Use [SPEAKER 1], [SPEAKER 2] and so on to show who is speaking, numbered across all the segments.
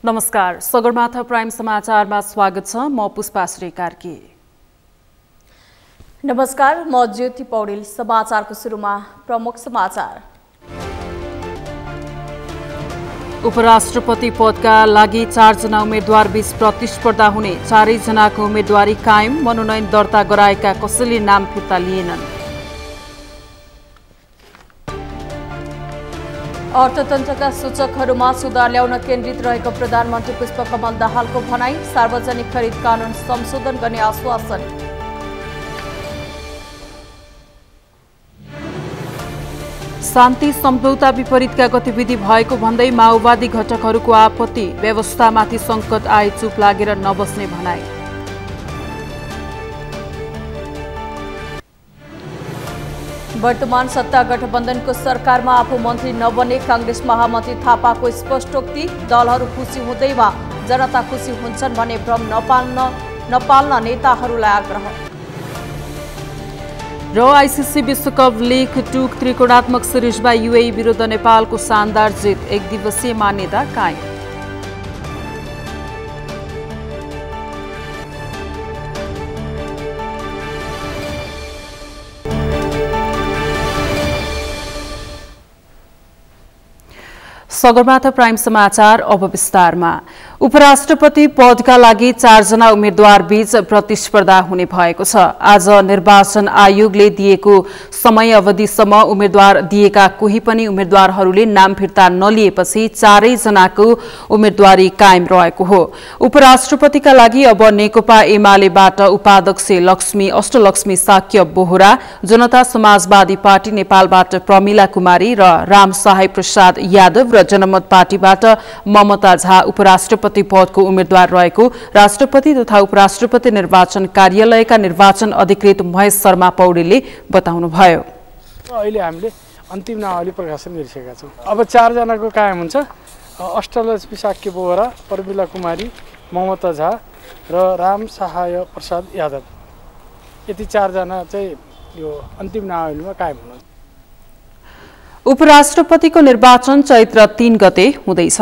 [SPEAKER 1] नमस्कार, सगरमाथा प्राइम समाचारमा स्वागत छ। म पुष्पाश्री कार्की।
[SPEAKER 2] नमस्कार, म ज्योति पौडेल। समाचारको सुरुमा प्रमुख समाचार।
[SPEAKER 1] उपराष्ट्रपति पदका लागि 4 जना उम्मेद्वार बीच प्रतिस्पर्धा हुने, 4 जनाको उम्मेदवारी कायम। मनोनयन दर्ता गराएका कसैले नाम फिर्ता लिएनन्।
[SPEAKER 2] अर्थतन्त्रका सूचकहरूमा सुधार ल्याउन केन्द्रित रहेको प्रधानमन्त्री पुष्पकमल दाहालको भनाई। सार्वजनिक खरिद कानून संशोधन गर्ने आश्वासन।
[SPEAKER 1] शान्ति सम्झौता विपरीतका गतिविधि भएको भन्दै माओवादी घटकहरूको आपत्ति। व्यवस्थामाथि संकट आए चुप लागेर नबस्ने भनाई।
[SPEAKER 2] वर्तमान सत्ता गठबन्धनको सरकारमा आफू मन्त्री नबने कांग्रेस महामन्त्री थापाको स्पष्टोक्ति। दलहरू खुसी हुँदैमा जनता खुसी हुन्छन् भने भ्रम नपाल्न नेताहरूलाई आग्रह।
[SPEAKER 1] र आइसिसी विश्वकप लीग 2 त्रिकोणात्मक सिरिजमा युएई विरुद्ध नेपालको शानदार जित। 1 दिवसीय मान्यता कायम। सगरमाथा प्राइम समाचार अब विस्तारमा। उपराष्ट्रपति पदका लागि 4 जना उम्मेद्वार बीच प्रतिस्पर्धा हुने भएको छ। आज निर्वाचन आयोगले दिएको समय अवधिसम्म उम्मेद्वार दिएका कोही पनि उम्मेद्वारहरूले नाम फिर्ता नलिएपछि 4 जनाको उम्मेदवारी कायम रहेको हो। उपराष्ट्रपतिका लागि अब नेकपा एमालेबाट उपाध्यक्ष अष्टलक्ष्मी साक्य बोहरा, जनता समाजवादी पार्टी नेपालबाट प्रमिला कुमारी र रामसहाय प्रसाद यादव र जनमत पार्टीबाट ममता झा उपराष्ट्रपति पदको उम्मेद्वार रहेको राष्ट्रपति तथा उपराष्ट्रपति निर्वाचन कार्यालयका निर्वाचन अधिकृत महेश शर्मा पौडेलले बताउनुभयो।
[SPEAKER 3] अहिले हामीले अन्तिम नामावली प्रकाशन गरिसकेका छौँ। अब 4 जनाको कायम हुन्छ। अष्टलक्ष्मी साक्य बोहरा, प्रमिला कुमारी, ममता झा र रामसहाय प्रसाद यादव, यति 4 जना चाहिँ यो अन्तिम नामावलीमा कायम हुनुहुन्छ।
[SPEAKER 1] उपराष्ट्रपतिको निर्वाचन चैत्र 3 गते हुँदैछ।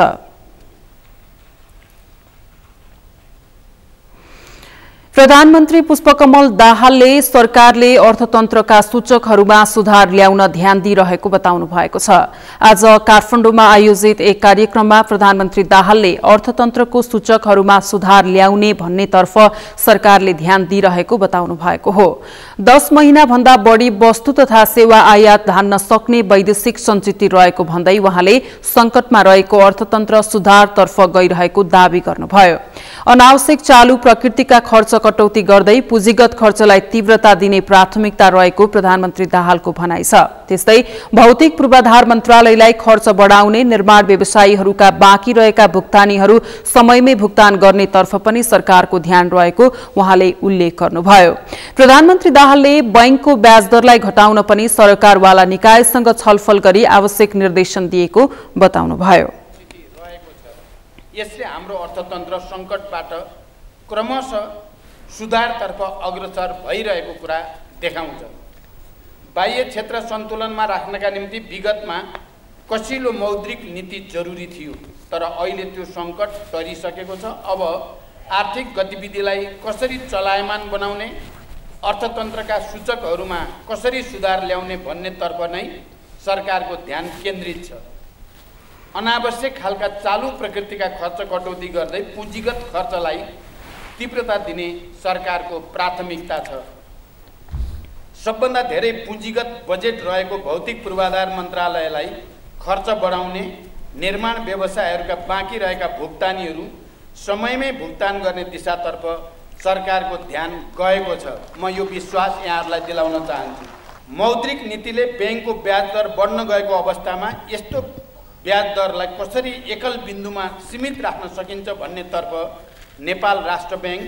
[SPEAKER 1] प्रधानमन्त्री पुष्पकमल दाहालले सरकारले अर्थतन्त्रका सूचकहरूमा सुधार ल्याउन ध्यान दिइरहेको बताउनु भएको छ। आज काठमाडौँमा आयोजित एक कार्यक्रममा प्रधानमन्त्री दाहालले अर्थतन्त्रको सूचकहरूमा सुधार ल्याउने भन्नेतर्फ सरकारले ध्यान दिइरहेको बताउनु भएको हो। 10 महिनाभन्दा बढी वस्तु तथा सेवा आयात धान्न सक्ने वैदेशिक सञ्चित रहेको भन्दै उहाँले संकटमा रहेको अर्थतन्त्र सुधारतर्फ गइरहेको दावी गर्नुभयो। अनावश्यक चालु प्रकृतिका खर्च कटौती गर्दै पुँजीगत खर्चलाई तीव्रता दिने प्राथमिकता रहेको प्रधानमन्त्री दाहालको भनाइ छ। त्यस्तै भौतिक पूर्वाधार मन्त्रालयलाई खर्च बढाउने, निर्माण व्यवसायीहरूका बाँकी रहेका भुक्तानीहरू समयमै भुक्तान गर्नेतर्फ पनि सरकारको ध्यान रहेको उहाँले उल्लेख गर्नुभयो। प्रधानमन्त्री दाहालले बैंकको ब्याज दरलाई घटाउन पनि सरकारवाला निकायसँग छलफल गरी आवश्यक निर्देशन दिएको बताउनुभयो।
[SPEAKER 4] यसले हाम्रो अर्थतन्त्र संकटबाट क्रमशः सुधारतर्फ अग्रसर भइरहेको कुरा देखाउँछ। बाह्य क्षेत्र सन्तुलनमा राख्नका निम्ति विगतमा कसिलो मौद्रिक नीति जरुरी थियो, तर अहिले त्यो सङ्कट टरिसकेको छ। अब आर्थिक गतिविधिलाई कसरी चलायमान बनाउने, अर्थतन्त्रका सूचकहरूमा कसरी सुधार ल्याउने भन्नेतर्फ नै सरकारको ध्यान केन्द्रित छ। अनावश्यक खालका चालु प्रकृतिका खर्च कटौती गर्दै पुँजीगत खर्चलाई तीव्रता दिने सरकारको प्राथमिकता छ। सबभन्दा धेरै पुँजीगत बजेट रहेको भौतिक पूर्वाधार मन्त्रालयलाई खर्च बढाउने, निर्माण व्यवसायहरूका बाँकी रहेका भुक्तानीहरू समयमै भुक्तान गर्ने दिशातर्फ सरकारको ध्यान गएको छ। म यो विश्वास यहाँहरूलाई दिलाउन चाहन्छु। मौद्रिक नीतिले बैंकको ब्याज दर बढ्न गएको अवस्थामा यस्तो ब्याज दरलाई कसरी एकल बिन्दुमा सीमित राख्न सकिन्छ भन्नेतर्फ नेपाल राष्ट्र बैंक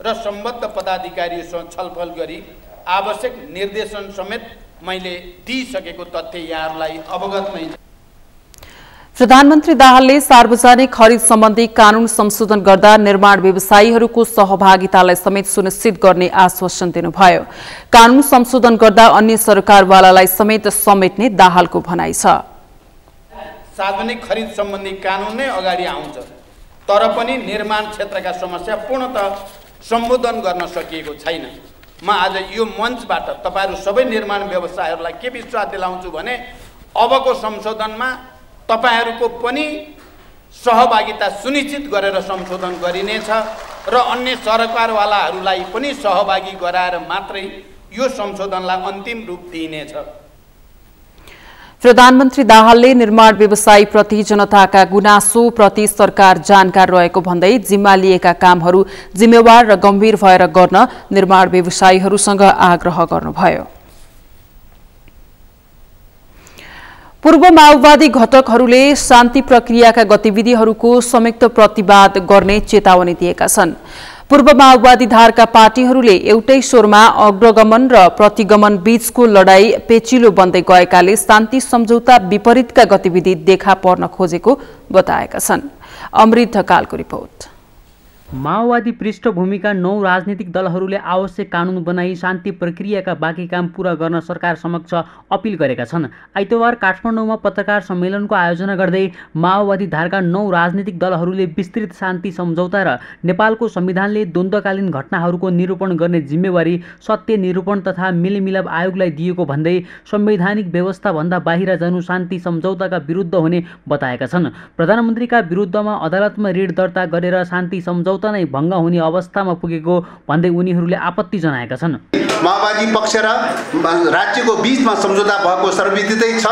[SPEAKER 4] र सम्बद्ध पदाधिकारीहरूसँग छलफल गरी आवश्यक निर्देशन समेत मैले दिइसकेको तथ्य यहाँहरूलाई अवगत नै छ।
[SPEAKER 1] प्रधानमन्त्री दाहालले सार्वजनिक खरिद सम्बन्धी कानून संशोधन गर्दा निर्माण व्यवसायीहरूको सहभागितालाई समेत सुनिश्चित गर्ने आश्वासन दिनुभयो। कानून संशोधन गर्दा अन्य सरकारवालालाई समेत समेट्ने दाहालको भनाइ छ।
[SPEAKER 4] सार्वजनिक खरिद सम्बन्धी कानून नै अगाडि आउँछ। तर पनि निर्माण क्षेत्रका समस्या पूर्णतः सम्बोधन गर्न सकिएको छैन। म आज यो मञ्चबाट तपाईहरु सबै निर्माण व्यवसायहरूलाई के विश्वास दिलाउँछु भने अबको संशोधनमा तपाईहरुको पनि सहभागिता सुनिश्चित गरेर संशोधन गरिनेछ र अन्य सरकारवालाहरूलाई पनि सहभागी गराएर मात्रै यो संशोधनलाई अन्तिम रूप दिइनेछ।
[SPEAKER 1] प्रधानमन्त्री दाहालले निर्माण व्यवसायीप्रति जनताका गुनासोप्रति सरकार जानकार रहेको भन्दै जिम्मा लिएका कामहरू जिम्मेवार र गम्भीर भएर गर्न निर्माण व्यवसायीहरूसँग आग्रह गर्नुभयो। पूर्व माओवादी घटकहरूले शान्ति प्रक्रियाका गतिविधिहरूको संयुक्त प्रतिवाद गर्ने चेतावनी दिएका छन्। पूर्व माओवादी धारका पार्टीहरूले एउटै स्वरमा अग्रगमन र प्रतिगमन बीचको लडाई पेचिलो बन्दै गएकाले शान्ति सम्झौता विपरीतका गतिविधि देखा पर्न खोजेको बताएका छन्। अमृत ढकालको रिपोर्ट।
[SPEAKER 5] माओवादी पृष्ठभूमिका 9 राजनीतिक दलहरूले आवश्यक कानून बनाई शान्ति प्रक्रियाका बाँकी काम पूरा गर्न सरकार समक्ष अपिल गरेका छन्। आइतबार काठमाडौँमा पत्रकार सम्मेलनको आयोजना गर्दै माओवादी धारका 9 राजनीतिक दलहरूले विस्तृत शान्ति सम्झौता र नेपालको संविधानले द्वन्द्वकालीन घटनाहरूको निरूपण गर्ने जिम्मेवारी सत्य निरूपण तथा मेलमिलाप आयोगलाई दिएको भन्दै संवैधानिक व्यवस्थाभन्दा बाहिर जानु शान्ति सम्झौताका विरुद्ध हुने बताएका छन्। प्रधानमन्त्रीका विरुद्धमा अदालतमा ऋण दर्ता गरेर शान्ति सम्झौता नै भङ्ग हुने अवस्थामा पुगेको भन्दै उनीहरूले आपत्ति जनाएका छन्।
[SPEAKER 6] माओवादी पक्ष र राज्यको बीचमा सम्झौता भएको सर्वविदितै छ,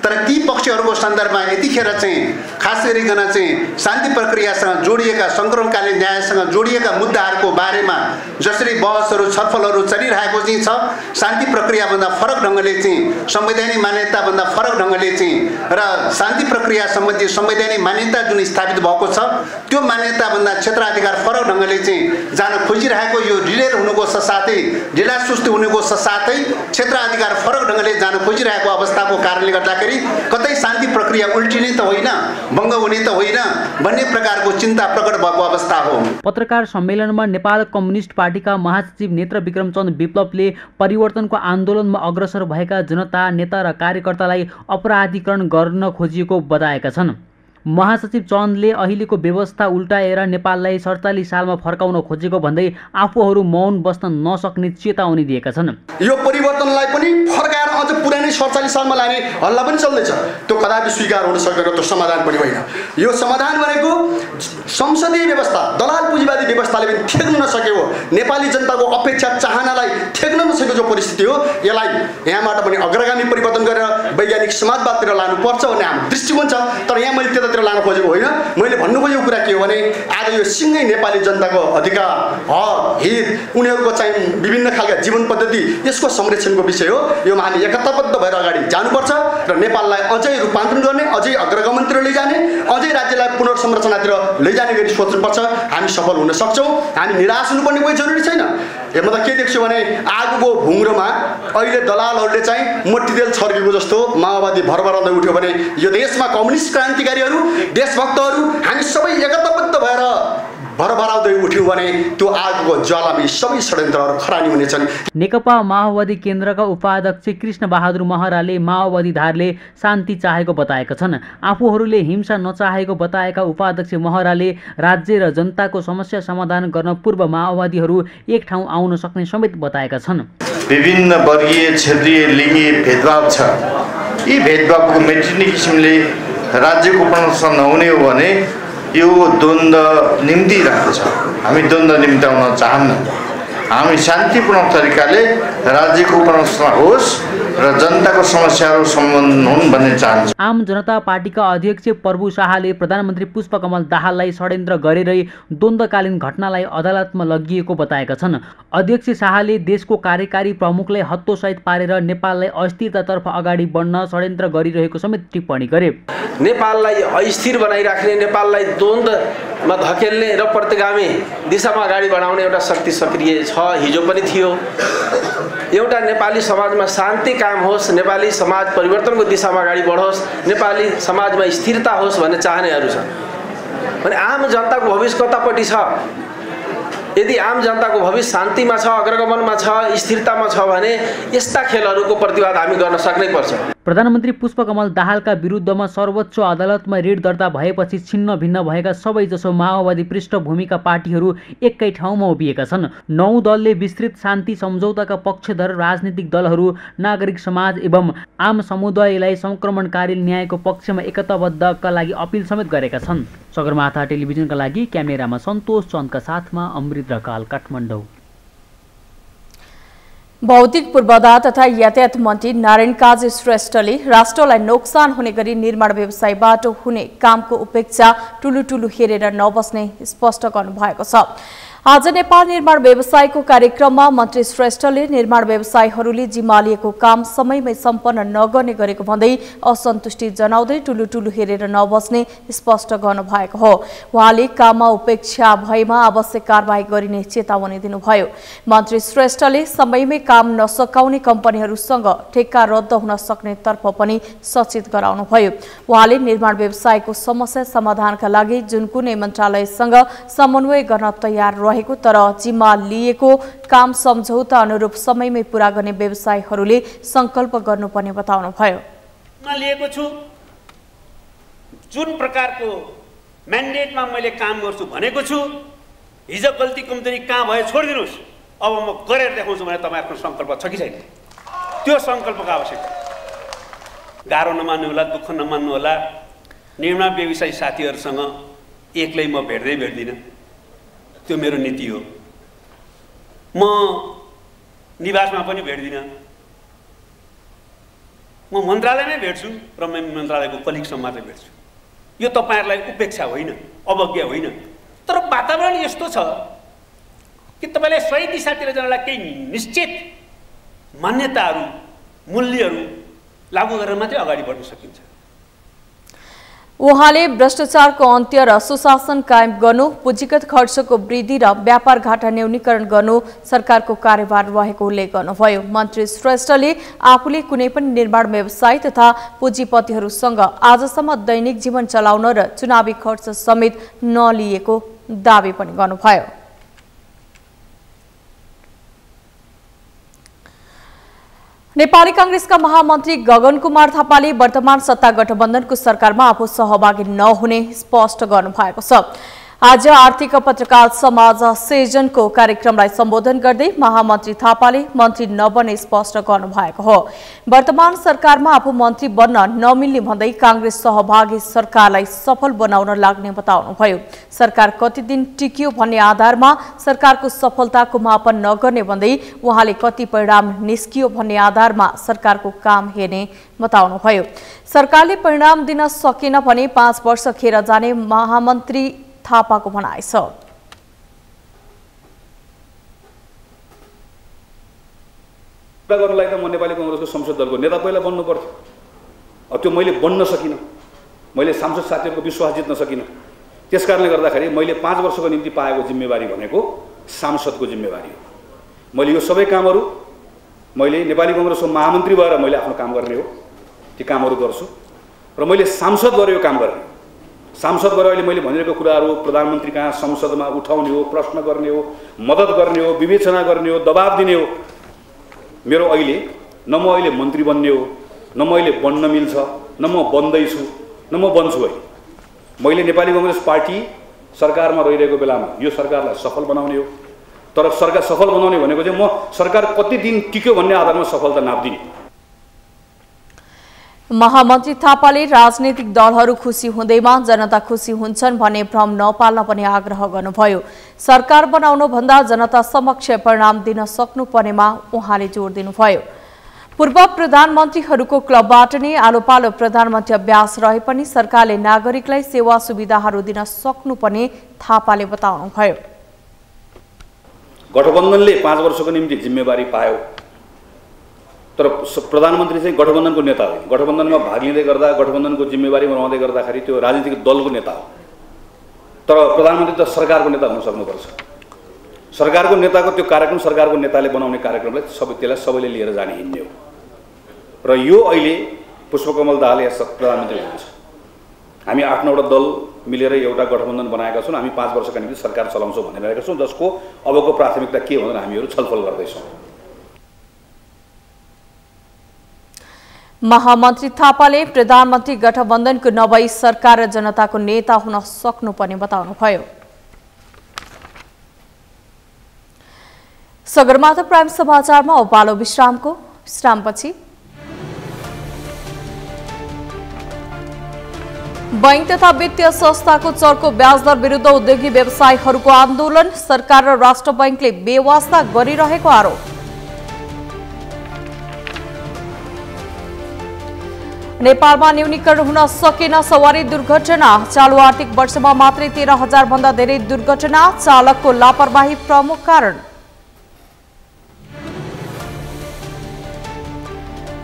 [SPEAKER 6] तर ती पक्षहरूको सन्दर्भमा यतिखेर चाहिँ खास गरिकन चाहिँ शान्ति प्रक्रियासँग जोडिएका सङ्कटकालीन न्यायसँग जोडिएका मुद्दाहरूको बारेमा जसरी बहसहरू छलफलहरू चलिरहेको चाहिँ छ, शान्ति प्रक्रियाभन्दा फरक ढङ्गले चाहिँ संवैधानिक मान्यताभन्दा फरक ढङ्गले चाहिँ र शान्ति प्रक्रिया सम्बन्धी संवैधानिक मान्यता जुन स्थापित भएको छ त्यो मान्यताभन्दा क्षेत्राधिकार फरक ढङ्गले चाहिँ जान खोजिरहेको यो ढिलेर हुनुको साथै ढिला सुस्ती हुनुको साथै क्षेत्राधिकार फरक ढङ्गले जान खोजिरहेको अवस्थाको कारणले गर्दाखेरि कतै शान्ति प्रक्रिया उल्टिने त होइन, भङ्ग हुने त होइन भन्ने प्रकारको चिन्ता प्रकट भएको अवस्था हो।
[SPEAKER 5] पत्रकार सम्मेलनमा नेपाल कम्युनिस्ट पार्टीका महासचिव नेत्र विक्रमचन्द्र विप्लवले परिवर्तनको आन्दोलनमा अग्रसर भएका जनता, नेता र कार्यकर्तालाई अपराधीकरण गर्न खोजिएको बताएका छन्। महासचिव चन्दले अहिलेको व्यवस्था उल्टाएर नेपाललाई 47 सालमा फर्काउन खोजेको भन्दै आफूहरू मौन बस्न नसक्ने चेतावनी दिएका छन्।
[SPEAKER 7] यो परिवर्तनलाई पनि फर्काएर अझ पुरानै 47 सालमा लाने हल्ला पनि चल्दैछ, त्यो कदापि स्वीकार हुन सक्दैन, त्यो समाधान पनि होइन। यो समाधान भनेको संसदीय व्यवस्था, दलाल पुँजीवादी व्यवस्थाले पनि थेक्न नसकेको, नेपाली जनताको अपेक्षा चाहनालाई थेक्न नसकेको जो परिस्थिति हो, यसलाई यहाँबाट पनि अग्रगामी परिवर्तन गरेर वैज्ञानिक समाजवादतिर लानुपर्छ भन्ने हाम्रो दृष्टिकोण छ। तर यहाँ मैले त्यतातिर लान खोजेको होइन, मैले भन्नु खोजेको कुरा के हो भने आज यो सिङ्गै नेपाली जनताको अधिकार, हक, हित, उनीहरूको चाहिँ विभिन्न खालका जीवन पद्धति, यसको संरक्षणको विषय हो। यो हामी एकताबद्ध भएर अगाडि जानुपर्छ र नेपाललाई अझै रूपान्तरण गर्ने, अझै अग्रगमनतिर लैजाने, अझै राज्यलाई पुनर्संरचनातिर लैजाने गरी सोच्नुपर्छ। हामी सफल हुन सक्छौँ, हामी निराश हुनुपर्ने कोही जरुरी छैन। म त के देख्छु भने आगोको भुङ्ग्रोमा अहिले दलालहरूले चाहिँ मोटीतेल छर्केको जस्तो माओवादी भरभराउँदै उठ्यो भने यो देशमा कम्युनिस्ट क्रान्तिकारीहरू, देशभक्तहरू हामी सबै एकताबद्ध भएर भरभराउँदै उठ्यौँ भने त्यो आगोको ज्वालामा सबै षड्यन्त्रहरू खरानी हुनेछन्।
[SPEAKER 5] नेकपा माओवादी केन्द्रका उपाध्यक्ष कृष्ण बहादुर महराले माओवादी धारले शान्ति चाहेको बताएका छन्। आफूहरूले हिंसा नचाहेको बताएका उपाध्यक्ष महराले राज्य र जनताको समस्या समाधान गर्न पूर्व माओवादीहरू एक ठाउँ आउन सक्ने समेत बताएका छन्।
[SPEAKER 8] विभिन्न वर्गीय, क्षेत्रीय, लिङ्गी भेदभाव छ, यी भेदभावको मेटिने किसिमले राज्यको पुनर्स्थापना नहुने हो भने यो द्वन्द्व निम्तिरहेको छ। हामी द्वन्द्व निम्त्याउन चाहन्न। हामी शान्तिपूर्ण तरिकाले राज्यको पुनर्स्थापना होस् र जनताको समस्याहरू समाधान हुन् भन्ने चाहन्छु।
[SPEAKER 5] आम जनता पार्टीका अध्यक्ष प्रभु शाहले प्रधानमन्त्री पुष्पकमल दाहाललाई षड्यन्त्र गरेरै द्वन्द्वकालीन घटनालाई अदालतमा लगिएको बताएका छन्। अध्यक्ष शाहले देशको कार्यकारी प्रमुखलाई हत्तोसहित पारेर नेपाललाई अस्थिरतातर्फ अगाडि बढ्न षड्यन्त्र गरिरहेको समेत टिप्पणी गरे।
[SPEAKER 9] नेपाललाई अस्थिर बनाइराख्ने, नेपाललाई द्वन्द्वमा धकेल्ने र प्रतिगामी दिशामा अगाडि बढाउने एउटा शक्ति सक्रिय छ, हिजो पनि थियो। एउटा नेपाली समाजमा शान्ति कायम होस्, नेपाली समाज परिवर्तनको दिशामा अगाडि बढोस्, नेपाली समाजमा स्थिरता होस् भन्ने चाहनेहरू छ भने आम जनताको भविष्य कतापट्टि छ? यदि आम जनताको भविष्य शान्तिमा छ, अग्रगमनमा छ, स्थिरतामा छ भने यस्ता खेलहरूको प्रतिवाद हामी गर्न सक्नै पर्छ।
[SPEAKER 5] प्रधानमन्त्री पुष्पकमल दाहालका विरुद्धमा सर्वोच्च अदालतमा रिट दर्ता भएपछि छिन्न भिन्न भएका सबैजसो माओवादी पृष्ठभूमिका पार्टीहरू एकै ठाउँमा उभिएका छन्। 9 दलले विस्तृत शान्ति सम्झौताका पक्षधर राजनीतिक दलहरू, नागरिक समाज एवं आम समुदायलाई सङ्क्रमणकारी न्यायको पक्षमा एकताबद्धका लागि अपिल समेत गरेका छन्। सगरमाथा टेलिभिजनका लागि क्यामेरामा सन्तोष चन्दका साथमा अमृत रकाल, काठमाडौँ।
[SPEAKER 2] भौतिक पूर्वाधार तथा यातायात मन्त्री नारायण काजी श्रेष्ठले राष्ट्रलाई नोक्सान हुने गरी निर्माण व्यवसायबाट हुने कामको उपेक्षा ठुलो हेरेर नबस्ने स्पष्ट गर्नुभएको छ। आज नेपाल निर्माण व्यवसायको कार्यक्रममा मन्त्री श्रेष्ठले निर्माण व्यवसायीहरूले जिम्मा लिएको काम समयमै सम्पन्न नगर्ने गरेको भन्दै असन्तुष्टि जनाउँदै ठुलो हेरेर नबस्ने स्पष्ट गर्नुभएको हो। उहाँले काममा उपेक्षा भएमा आवश्यक कारबाही गरिने चेतावनी दिनुभयो। मन्त्री श्रेष्ठले समयमै काम नसकाउने कम्पनीहरूसँग ठेक्का रद्द हुन सक्ने तर्फ पनि सचेत गराउनुभयो। उहाँले निर्माण व्यवसायको समस्या समाधानका लागि जुन कुनै मन्त्रालयसँग समन्वय गर्न तयार रहेको तर जिम्मा लिएको काम सम्झौता अनुरूप समयमै पूरा गर्ने व्यवसायीहरूले संकल्प गर्नुपर्ने बताउनुभयो।
[SPEAKER 10] लिएको छु जुन प्रकारको म्यान्डेटमा मैले काम गर्छु भनेको छु, हिजो गल्ती कमजोरी कहाँ भयो छोडिदिनुहोस्, अब म गरेर देखाउँछु भने तपाईहरुको संकल्प छ कि छैन? त्यो संकल्पको आवश्यकता। गाह्रो नमान्नु होला, दुःख नमान्नु होला। निर्माण व्यवसायी साथीहरुसँग एक्लै म भेट्दिनँ, त्यो मेरो नीति हो। म निवासमा पनि भेट्दिनँ, म मन्त्रालयमै भेट्छु र म मन्त्रालयको कलिगसँग मात्रै भेट्छु। यो तपाईहरुलाई उपेक्षा होइन, अवज्ञा होइन, तर वातावरण यस्तो छ कि तपाईले सही दिशातिर जानलाई केही निश्चित मान्यताहरू, मूल्यहरू लागू गरेर मात्रै अगाडि बढ्न सकिन्छ।
[SPEAKER 2] उहाँले भ्रष्टाचारको अन्त्य र सुशासन कायम गर्नु, पुँजीगत खर्चको वृद्धि र व्यापार घाटा न्यूनीकरण गर्नु सरकारको कार्यभार रहेको उल्लेख गर्नुभयो। मन्त्री श्रेष्ठले आफूले कुनै पनि निर्माण व्यवसाय तथा पुँजीपतिहरूसँग आजसम्म दैनिक जीवन चलाउन र चुनावी खर्च समेत नलिएको दावी पनि गर्नुभयो। नेपाली कांग्रेसका महामन्त्री गगन कुमार थापाले वर्तमान सत्ता गठबन्धनको सरकारमा आफू सहभागी नहुने स्पष्ट गर्नुभएको छ। आज आर्थिक पत्रकार समाज सिर्जनको कार्यक्रमलाई सम्बोधन गर्दै महामन्त्री थापाले मन्त्री नबन्ने स्पष्ट गर्नुभएको हो। वर्तमान सरकारमा आफू मन्त्री बन्न नमिल्ने भन्दै कांग्रेस सहभागी सरकारलाई सफल बनाउन लाग्ने बताउनुभयो। सरकार कति दिन टिक्यो भन्ने आधारमा सरकारको सफलताको मापन नगर्ने भन्दै उहाँले कति परिणाम निस्कियो भन्ने आधारमा सरकारको काम हेर्ने बताउनुभयो। सरकारले परिणाम दिन सकेन भने 5 वर्ष खेर जाने महामन्त्री थापाको भनाइ छ।
[SPEAKER 11] गर्नलाई त म नेपाली कांग्रेसको संसद दलको नेता पहिला बन्नु पर्थ्यो। त्यो मैले बन्न सकिनँ, मैले सांसद साथीहरूको विश्वास जित्न सकिनँ। त्यसकारणले गर्दाखेरि मैले 5 वर्षको निम्ति पाएको जिम्मेवारी भनेको सांसदको जिम्मेवारी हो। मैले यो सबै कामहरू मैले नेपाली कांग्रेसको महामन्त्री भएर मैले आफ्नो काम गर्ने हो, ती कामहरू गर्छु र मैले सांसद भएर यो काम गर्ने। सांसद भएर अहिले मैले भनिरहेको कुराहरू प्रधानमन्त्री कहाँ संसदमा उठाउने हो, प्रश्न गर्ने हो, मद्दत गर्ने हो, विवेचना गर्ने हो, दबाब दिने हो। मेरो अहिले न म अहिले मन्त्री बन्ने हो, न म अहिले बन्न मिल्छ, न म बन्दैछु, न म बन्छु। अहिले मैले नेपाली कांग्रेस पार्टी सरकारमा रहिरहेको बेलामा यो सरकारलाई सफल बनाउने हो। तर सरकार सफल बनाउने भनेको चाहिँ म सरकार कति दिन टिक्यो भन्ने आधारमा सफलता नाप्दिने।
[SPEAKER 2] महामन्त्री थापाले राजनीतिक दलहरू खुसी हुँदैमा जनता खुसी हुन्छन् भन्ने भ्रम नपाल्न पनि आग्रह गर्नुभयो। सरकार बनाउनु भन्दा जनता समक्ष परिणाम दिन सक्नुपर्नेमा उहाँले जोड दिनुभयो। पूर्व प्रधानमन्त्रीहरूको क्लबबाट नै आलोपालो प्रधानमन्त्री अभ्यास रहे पनि सरकारले नागरिकलाई सेवा सुविधाहरू दिन सक्नुपर्ने थापाले बताउनुभयो।
[SPEAKER 11] गठबन्धनले 5 वर्षको निम्ति जिम्मेवारी पायो, तर प्रधानमन्त्री चाहिँ गठबन्धनको नेता होइन। गठबन्धनमा भाग लिँदै गर्दा, गठबन्धनको जिम्मेवारी बनाउँदै गर्दाखेरि त्यो राजनीतिक दलको नेता हो। तर प्रधानमन्त्री त सरकारको नेता हुन सक्नुपर्छ। सरकारको नेताको त्यो कार्यक्रम सरकारको नेताले बनाउने कार्यक्रमलाई त्यसलाई सबैले लिएर जाने हिँड्ने हो। र यो अहिले पुष्पकमल दाहाल प्रधानमन्त्री हुनुहुन्छ। हामी 8-9वटा दल मिलेर एउटा गठबन्धन बनाएका छौँ। हामी 5 वर्षका निम्ति सरकार चलाउँछौँ भनिरहेका छौँ, जसको अबको प्राथमिकता के भनेर हामीहरू छलफल गर्दैछौँ।
[SPEAKER 2] महामन्त्री थापाले प्रधानमन्त्री गठबन्धनको नभई सरकार र जनताको नेता हुन सक्नुपर्ने बताउनुभयो। सगरमाथा प्राइम समाचारमा अब पालो विश्रामको। विश्रामपछि बैंक तथा वित्तीय संस्थाको चर्को ब्याजदर विरुद्ध उद्योगी व्यवसायीहरूको आन्दोलन, सरकार र राष्ट्र बैंकले बेवास्ता गरिरहेको आरोप। नेपालमा न्यूनीकरण हुन सकेन सवारी दुर्घटना, चालु आर्थिक वर्षमा मात्रै 13,000 भन्दा धेरै दुर्घटना, चालकको लापरवाही प्रमुख कारण।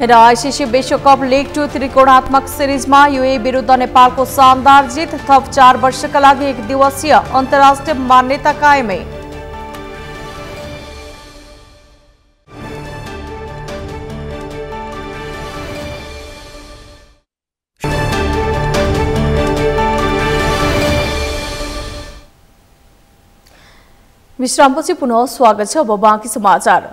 [SPEAKER 2] र आईसीसी विश्वकप लीग 2 त्रिकोणात्मक सिरिजमा यूएई विरुद्ध नेपालको शानदार जित, थप 4 वर्षका लागि 1 दिवसीय अन्तर्राष्ट्रिय मान्यता कायमै। विश्रामपछि पुनः स्वागत छ। अब बाँकी समाचार।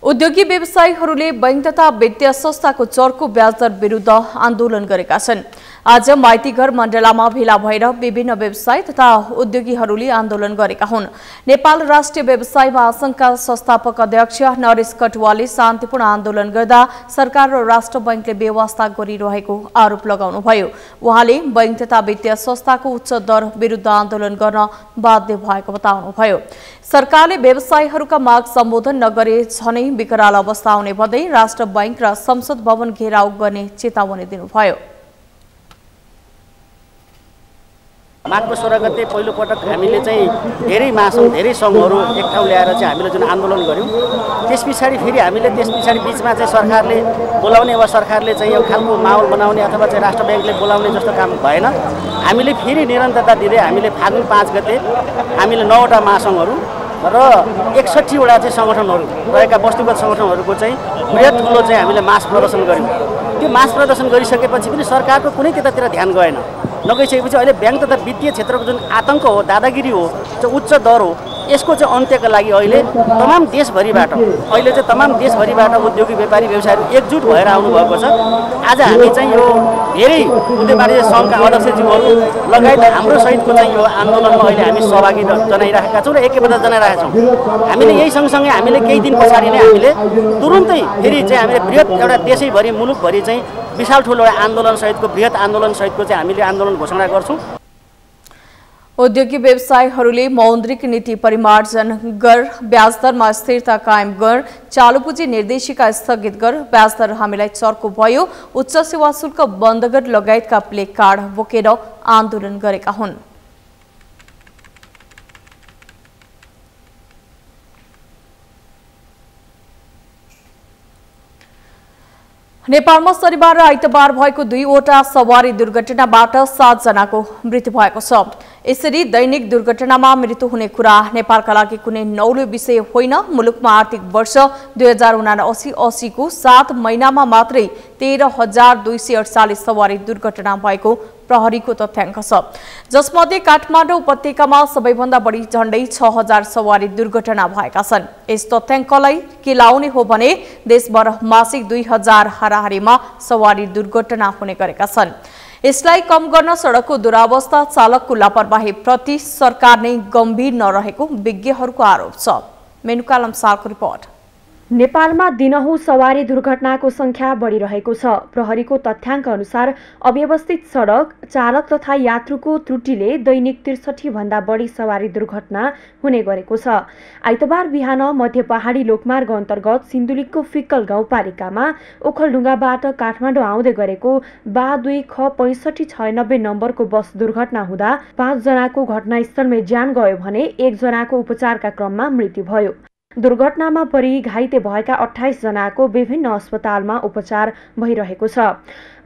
[SPEAKER 2] उद्योगी व्यवसायीहरूले बैंक तथा वित्तीय संस्थाको चर्को ब्याजदर विरुद्ध आन्दोलन गरेका छन्। आज माइतीघर मण्डलामा भेला भएर विभिन्न व्यवसायी तथा उद्योगीहरूले आन्दोलन गरेका हुन्। नेपाल राष्ट्रिय व्यवसाय महासंघका संस्थापक अध्यक्ष नरेश कटुवालले शान्तिपूर्ण आन्दोलन गर्दा सरकार र राष्ट्र बैंकले बेवास्ता गरिरहेको आरोप लगाउनुभयो। उहाँले बैंक तथा वित्तीय संस्थाको उच्च दर विरुद्ध आन्दोलन गर्न बाध्य भएको बताउनुभयो। सरकारले व्यवसायीहरूका माग सम्बोधन नगरे झनै विकराल अवस्था आउने भन्दै राष्ट्र बैंक र संसद भवन घेराउ गर्ने चेतावनी दिनुभयो।
[SPEAKER 12] माघको 16 गते पहिलोपटक हामीले चाहिँ धेरै महासङ्घ धेरै सङ्घहरू एक ठाउँ ल्याएर चाहिँ हामीले जुन आन्दोलन गऱ्यौँ, त्यस पछाडि फेरि हामीले बिचमा चाहिँ सरकारले बोलाउने वा सरकारले चाहिँ यो खालको माहौल बनाउने अथवा चाहिँ राष्ट्र ब्याङ्कले बोलाउने जस्तो काम भएन। हामीले फेरि निरन्तरता दिँदै हामीले फागुन 5 गते हामीले 9वटा महासङ्घहरू र 61 वटा चाहिँ सङ्गठनहरू रहेका वस्तुगत सङ्गठनहरूको चाहिँ बृहत ठुलो चाहिँ हामीले मास प्रदर्शन गऱ्यौँ। त्यो मास प्रदर्शन गरिसकेपछि पनि सरकारको कुनै त्यतातिर ध्यान गएन। नगइसकेपछि अहिले ब्याङ्क तथा वित्तीय क्षेत्रको जुन आतंक हो, दादागिरी हो, जो उच्च दर हो, यसको चाहिँ अन्त्यका लागि अहिले तमाम देशभरिबाट उद्योगी व्यापारी व्यवसायीहरू एकजुट भएर आउनुभएको छ। आज हामी चाहिँ यो धेरै उद्योगवादी सङ्घका अध्यक्षज्यूहरू लगायत हाम्रो सहितको चाहिँ यो आन्दोलनमा अहिले हामी सहभागी जनाइरहेका छौँ र एकैपल्ट जनाइरहेका छौँ। हामीले यही सँगसँगै हामीले केही दिन पछाडि नै हामीले तुरुन्तै फेरि चाहिँ हामीले बृहत एउटा देशैभरि मुलुकभरि चाहिँ विशाल ठुलो आन्दोलनसहितको बृहत आन्दोलनसहितको चाहिँ हामीले आन्दोलन घोषणा गर्छौँ।
[SPEAKER 2] उद्योगी व्यवसायीहरूले मौद्रिक नीति परिमार्जन गर, ब्याजदरमा स्थिरता कायम गर, चालु पुँजी निर्देशिका स्थगित गर, ब्याजदर हामीलाई चर्को भयो, उच्च सेवा शुल्क बन्द गर लगायतका प्ले कार्ड बोकेर आन्दोलन गरेका हुन्। नेपालमा शनिबार र आइतबार भएको 2वटा सवारी दुर्घटनाबाट 7 जनाको मृत्यु भएको छ। यसरी दैनिक दुर्घटनामा मृत्यु हुने कुरा नेपालका लागि कुनै नौलो विषय होइन। मुलुकमा आर्थिक वर्ष 2079-80 को 7 महिनामा मात्रै 13,248 सवारी दुर्घटना भएको प्रहरीको तथ्याङ्क छ, जसमध्ये काठमाडौँ उपत्यकामा सबैभन्दा बढी झण्डै 6,000 सवारी दुर्घटना भएका छन्। यस तथ्याङ्कलाई केलाउने हो भने देशभर मासिक 2,000 हाराहारीमा सवारी दुर्घटना हुने गरेका छन्। यसलाई कम गर्न सडकको दुरावस्था, चालकको लापरवाही प्रति सरकार नै गम्भीर नरहेको विज्ञहरूको आरोप छ। मेनुका लम्सालको रिपोर्ट।
[SPEAKER 13] नेपालमा दिनहुँ सवारी दुर्घटनाको संख्या बढिरहेको छ। प्रहरीको तथ्याङ्क अनुसार अव्यवस्थित सडक, चालक तथा यात्रुको त्रुटिले दैनिक 63 भन्दा बढी सवारी दुर्घटना हुने गरेको छ। आइतबार बिहान मध्य पहाडी लोकमार्ग अन्तर्गत सिन्धुलीको फिक्कल गाउँपालिकामा ओखलढुङ्गाबाट काठमाडौँ आउँदै गरेको बा2 ख 6596 नम्बरको बस दुर्घटना हुँदा 5 जनाको घटनास्थलमै ज्यान गयो भने 1 जनाको उपचारका क्रममा मृत्यु भयो। दुर्घटनामा परि घाइते भएका 28 जनाको विभिन्न अस्पतालमा उपचार भइरहेको छ।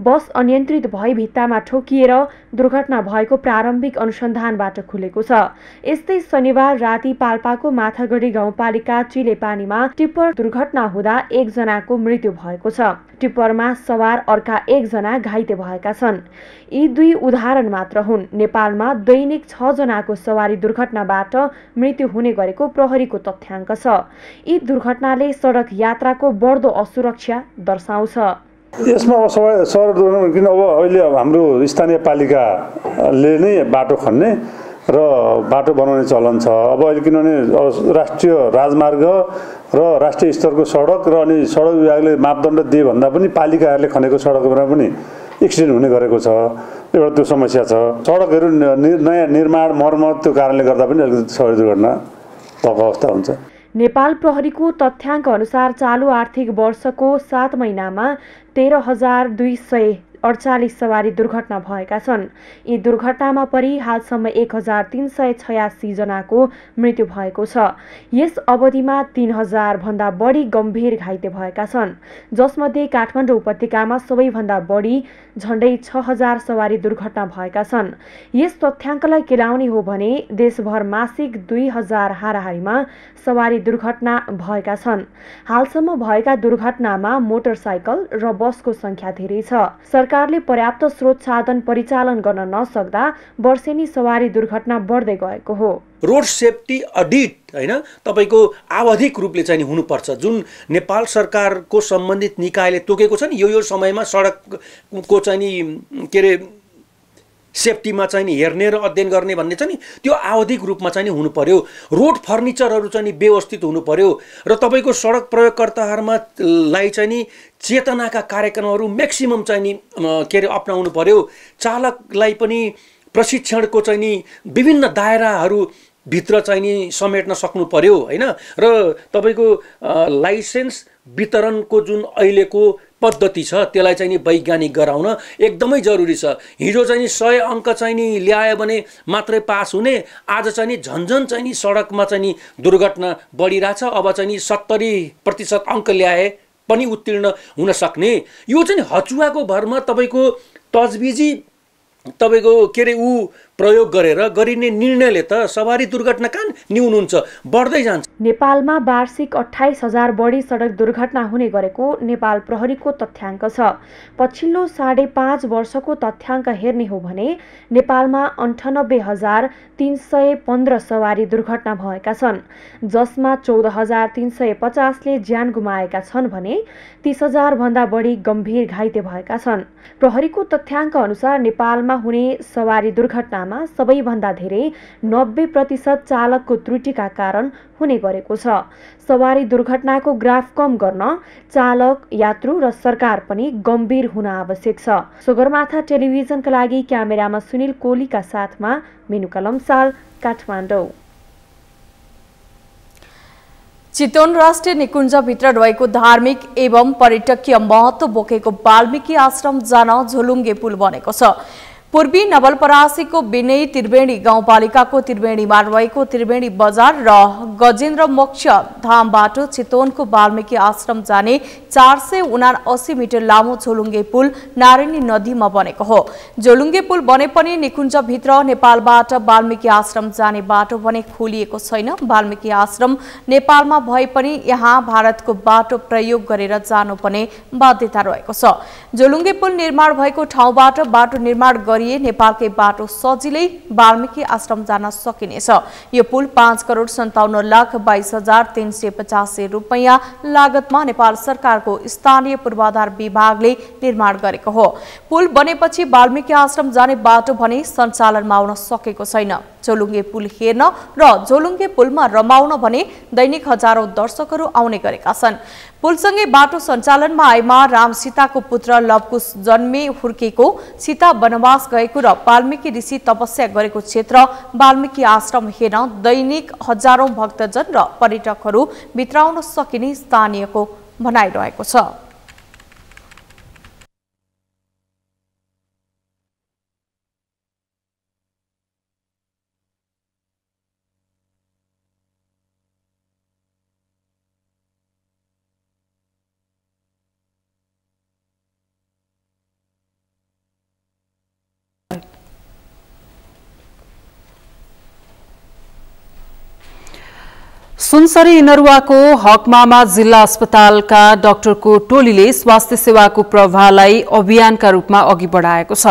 [SPEAKER 13] बस अनियन्त्रित भई भित्तामा ठोकिएर दुर्घटना भएको प्रारम्भिक अनुसन्धानबाट खुलेको छ। यस्तै शनिबार राति पाल्पाको माथागढी गाउँपालिका चिलेपानीमा टिप्पर दुर्घटना हुँदा 1 जनाको मृत्यु भएको छ। टिप्परमा सवार अर्का 1 जना घाइते भएका छन्। यी 2 उदाहरण मात्र हुन्। नेपालमा दैनिक 6 जनाको सवारी दुर्घटनाबाट मृत्यु हुने गरेको प्रहरीको तथ्याङ्क छ। यी दुर्घटनाले सडक यात्राको बढ्दो असुरक्षा दर्शाउँछ।
[SPEAKER 14] यसमा अब सहर किन अब अहिले हाम्रो स्थानीय पालिकाले नै बाटो खन्ने र बाटो बनाउने चलन छ। अब अहिले किनभने राष्ट्रिय राजमार्ग र राष्ट्रिय स्तरको सडक र अनि सडक विभागले मापदण्ड दिए भन्दा पनि पालिकाहरूले खनेको सडकमा पनि एक्सिडेन्ट हुने गरेको छ। एउटा त्यो समस्या छ। सडकहरू नयाँ निर्माण मर्मत त्यो कारणले गर्दा पनि अलिकति सवारी दुर्घटना भएको अवस्था हुन्छ।
[SPEAKER 13] नेपाल प्रहरीको तथ्याङ्क अनुसार चालु आर्थिक वर्षको 7 महिनामा 13,248 सवारी दुर्घटना भएका छन्। यी दुर्घटनामा परि हालसम्म 1,386 जनाको मृत्यु भएको छ। यस अवधिमा 3,000 भन्दा बढी गम्भीर घाइते भएका छन्, जसमध्ये काठमाडौँ उपत्यकामा सबैभन्दा बढी झण्डै 6,000 सवारी दुर्घटना भएका छन्। यस तथ्याङ्कलाई केलाउने हो भने देशभर मासिक 2,000 हाराहारीमा सवारी दुर्घटना भएका छन्। हालसम्म भएका दुर्घटनामा मोटरसाइकल र बसको संख्या धेरै छ। सरकारले पर्याप्त स्रोत साधन परिचालन गर्न नसक्दा वर्षेनी सवारी दुर्घटना बढ्दै गएको हो।
[SPEAKER 15] रोड सेफ्टी अडिट हैन तपाईको आवधिक रूपले चाहिँ हुनुपर्छ, जुन नेपाल सरकारको सम्बन्धित निकायले तोकेको छ नि यो समयमा सडकको चाहिँ के रे सेफ्टीमा चाहिँ हेर्ने र अध्ययन गर्ने भन्ने छ नि त्यो आवधिक रूपमा चाहिँ हुनु पर्यो। रोड फर्निचरहरू चाहिँ व्यवस्थित हुनु पर्यो र तपाईको सडक प्रयोगकर्ताहरुमा लाई चाहिँ चेतनाका कार्यक्रमहरू म्याक्सिमम चाहिँ के रे अपनाउनु पर्यो। चालकलाई पनि प्रशिक्षणको चाहिँ विभिन्न दायराहरू भित्र चाहिँ समेट्न सक्नु पर्यो हैन। र तपाईको लाइसेन्स वितरणको जुन अहिलेको पद्धति छ त्यसलाई चाहिँ वैज्ञानिक गराउन एकदमै जरुरी छ। हिजो चाहिँ 100 अङ्क चाहिँ ल्यायो भने मात्रै पास हुने, आज चाहिँ झन्झन चाहिँ सडकमा चाहिँ दुर्घटना बढिरहेछ। अब चाहिँ 70% अङ्क ल्याए पनि उत्तीर्ण हुन सक्ने यो चाहिँ हचुवाको भरमा तपाईको तजबिजी तपाईको के रे उ प्रयोग गरेर गरिने निर्णयले त सवारी दुर्घटना कहाँ न्यून हुन्छ, बढ्दै जान्छ।
[SPEAKER 13] नेपालमा वार्षिक 28,000 बढी सडक दुर्घटना हुने गरेको नेपाल प्रहरीको तथ्याङ्क छ। पछिल्लो 5.5 वर्षको तथ्याङ्क हेर्ने हो भने नेपालमा 98,315 सवारी दुर्घटना भएका छन्, जसमा 14,350 ले ज्यान गुमाएका छन् भने 30,000 भन्दा बढी गम्भीर घाइते भएका छन्। प्रहरीको तथ्याङ्क अनुसार नेपालमा हुने सवारी दुर्घटनामा सबैभन्दा धेरै 90% चालकको त्रुटिका कारण हुने गरेको छ। सवारी दुर्घटनाको ग्राफ कम गर्न चालक, यात्रु र सरकार पनि गम्भीर हुन आवश्यक छ। सगरमाथा टेलिभिजनका लागि क्यामेरामा सुनिल कोलीका साथमा मेनुका लम्साल, काठमाडौँ।
[SPEAKER 2] चितवन राष्ट्रिय निकुञ्जभित्र रहेको धार्मिक एवं पर्यटकीय महत्त्व बोकेको वाल्मीकि आश्रम जान झोलुङ्गे पुल बनेको छ। पूर्वी नवलपरासीको विनय त्रिवेणी गाउँपालिकाको त्रिवेणीमा रहेको त्रिवेणी बजार र गजेन्द्र मोक्ष धामबाट चितवनको वाल्मीकि आश्रम जाने 479 मिटर लामो झोलुङ्गे पुल नारायणी नदीमा बनेको हो। झोलुङ्गे पुल बने पनि निकुञ्जभित्र नेपालबाट वाल्मीकि आश्रम जाने बाटो भने खोलिएको छैन। वाल्मीकि आश्रम नेपालमा भए पनि यहाँ भारतको बाटो प्रयोग गरेर जानुपर्ने बाध्यता रहेको छ। झोलुङ्गे पुल निर्माण भएको ठाउँबाट बाटो निर्माण नेपालकै बाटो सजिलै वाल्मीकि आश्रम जान सकिनेछ। यो पुल 5,57,22,385 रुपैयाँ लागतमा नेपाल सरकारको स्थानीय पूर्वाधार विभागले निर्माण गरेको हो। पुल बनेपछि वाल्मीकि आश्रम जाने बाटो भने सञ्चालनमा आउन सकेको छैन। झोलुङ्गे पुल हेर्न र झोलुङ्गे पुलमा रमाउन भने दैनिक हजारौं दर्शकहरू आउने गरेका छन्। पुलसँगै बाटो सञ्चालनमा आएमा राम सीताको पुत्र लवकुश जन्मे हुर्केको, सीता वनवास गएको र वाल्मीकि ऋषि तपस्या गरेको क्षेत्र वाल्मीकि आश्रम हेर्न दैनिक हजारौं भक्तजन र पर्यटकहरू भित्राउन सकिने स्थानीयको भनाइरहेको छ।
[SPEAKER 1] सुनसरी इनरुवाको हकमामा जिल्ला अस्पतालका डाक्टरको टोलीले स्वास्थ्य सेवाको प्रवाहलाई अभियानका रूपमा अघि बढाएको छ।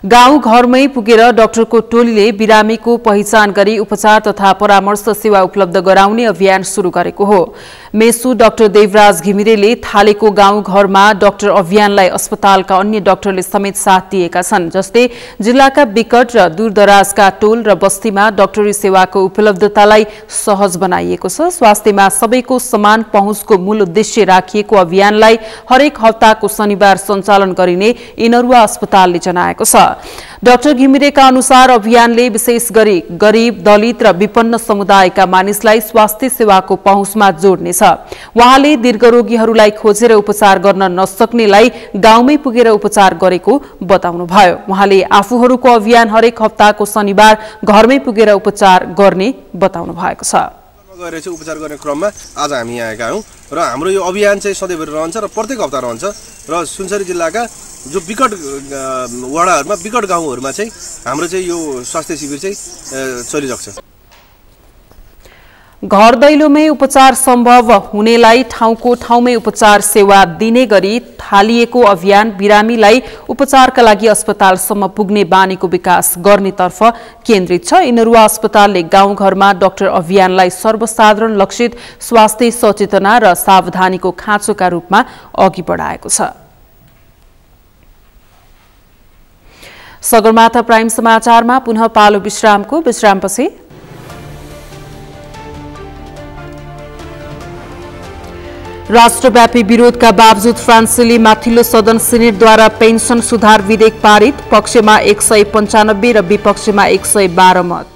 [SPEAKER 1] गाउँ घरमै पुगेर डाक्टरको टोलीले बिरामीको पहिचान गरी उपचार तथा परामर्श सेवा उपलब्ध गराउने अभियान शुरू गरेको हो। मेसु डाक्टर देवराज घिमिरेले थालेको गाउँ घरमा डाक्टर अभियानलाई अस्पतालका अन्य डाक्टरले समेत साथ दिएका छन्। जस्तै जिल्लाका विकट र दूरदराजका टोल र बस्तीमा डाक्टरी सेवाको उपलब्धतालाई सहज बनाइएको छ। स्वास्थ्यमा सबैको समान पहुँचको मूल उद्देश्य राखिएको अभियानलाई हरेक हप्ताको शनिबार सञ्चालन गरिने इनरुवा अस्पतालले जनाएको छ। डाक्टर घिमिरेका अनुसार अभियानले विशेष गरी गरीब, दलित र विपन्न समुदायका मानिसलाई स्वास्थ्य सेवाको पहुँचमा जोड्नेछ। उहाँले दीर्घरोगीहरूलाई खोजेर उपचार गर्न नसक्नेलाई गाउँमै पुगेर उपचार गरेको बताउनुभयो। उहाँले आफूहरूको अभियान हरेक हप्ताको शनिबार घरमै पुगेर उपचार गर्ने बताउनु भएको छ।
[SPEAKER 16] गएर चाहिँ उपचार गर्ने क्रममा आज हामी यहाँ आएका हौँ र हाम्रो यो अभियान चाहिँ सधैँभरि रहन्छ र प्रत्येक हप्ता रहन्छ र सुनसरी जिल्लाका जो विकट वडाहरूमा विकट गाउँहरूमा चाहिँ हाम्रो चाहिँ यो स्वास्थ्य शिविर चाहिँ चलिरहेको छ।
[SPEAKER 1] घर दैलोमै उपचार सम्भव हुनेलाई ठाउँको ठाउँमै उपचार सेवा दिने गरी थालिएको अभियान बिरामीलाई उपचारका लागि अस्पतालसम्म पुग्ने बानीको विकास गर्नेतर्फ केन्द्रित छ। इनरुवा अस्पतालले गाउँघरमा डाक्टर अभियानलाई सर्वसाधारण लक्षित स्वास्थ्य सचेतना र सावधानीको खाँचोका रूपमा अघि बढाएको छ। सगरमाथा प्राइम समाचारमा पुनः पालो विश्रामपछि राष्ट्रव्यापी विरोधका बावजुद फ्रान्सेली माथिल्लो सदन सिनेटद्वारा पेन्सन सुधार विधेयक पारित। पक्षमा 195 र विपक्षमा 112 मत।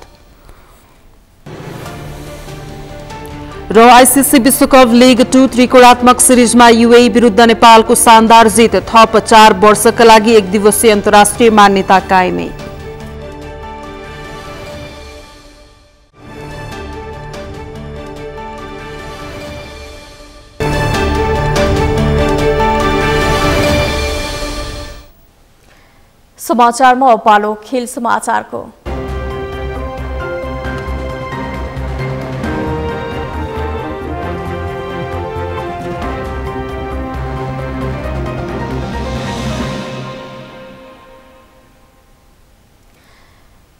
[SPEAKER 1] र आईसीसी विश्वकप लिग 2 त्रिकोणात्मक सिरिजमा यूएई विरुद्ध नेपालको शानदार जित। थप 4 वर्षका लागि एक दिवसीय अन्तर्राष्ट्रिय मान्यता कायमै।
[SPEAKER 2] समाचारमा अब पालो खेल समाचारको।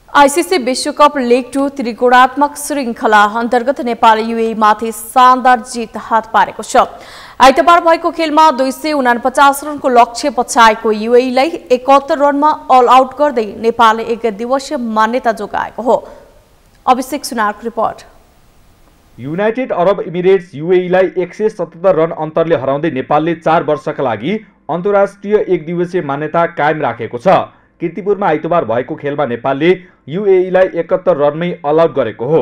[SPEAKER 2] आईसीसी विश्वकप लिग 2 त्रिकोणात्मक श्रृंखला अन्तर्गत नेपाल यूएई माथि शानदार जित हात पारेको छ। आइतबार भएको खेलमा 249 रनको लक्ष्य पछाएको यूएईलाई 71 रनमा अल आउट गर्दै नेपालले एक दिवसीय मान्यता जोगाएको हो। अभिषेक सुनारको रिपोर्ट।
[SPEAKER 17] युनाइटेड अरब इमिरेट्स यूएईलाई 177 रन अन्तरले हराउँदै नेपालले 4 वर्षका लागि अन्तर्राष्ट्रिय एक दिवसीय मान्यता कायम राखेको छ। कीर्तिपुरमा आइतबार भएको खेलमा नेपालले यूएईलाई 71 रनमै अल आउट गरेको हो।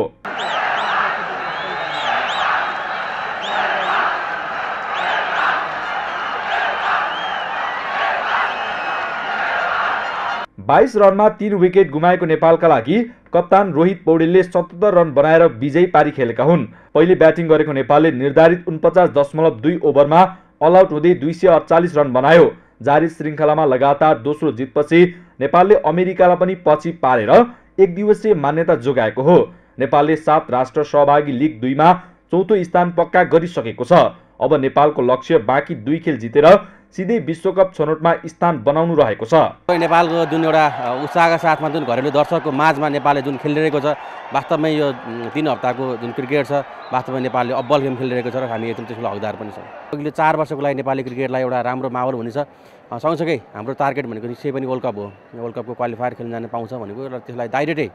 [SPEAKER 17] बाइस रनमा 3 विकेट गुमाएको नेपालका लागि कप्तान रोहित पौडेलले 77 रन बनाएर विजयी पारी खेलेका हुन्। पहिले ब्याटिङ गरेको नेपालले निर्धारित 49.2 ओभरमा अल आउट हुँदै 248 रन बनायो। जारी श्रृङ्खलामा लगातार दोस्रो जितपछि नेपालले अमेरिकालाई पनि पछि पारेर एक दिवसीय मान्यता जोगाएको हो। नेपालले 7 राष्ट्र सहभागी लिग 2 मा चौथो स्थान पक्का गरिसकेको छ। अब नेपालको लक्ष्य बाँकी 2 खेल जितेर सिधै विश्वकप छनौटमा स्थान बनाउनु रहेको छ।
[SPEAKER 18] नेपालको जुन एउटा उत्साहका साथमा जुन घरेलु दर्शकको माझमा नेपालले जुन खेलिरहेको छ, वास्तवमै यो 3 हप्ताको जुन क्रिकेट छ वास्तवमै नेपालले अब्बल गेम खेलिरहेको छ र हामी एकदम त्यसको हकदार पनि छौँ। अघिल्लो 4 वर्षको लागि नेपाली क्रिकेटलाई एउटा राम्रो माहौल हुनेछ। सँगसँगै हाम्रो टार्गेट भनेको निश्चय पनि वर्ल्ड कप हो। वर्ल्ड कपको क्वालिफायर खेल्न जान पाउँछ भनेको र त्यसलाई डाइरेक्टै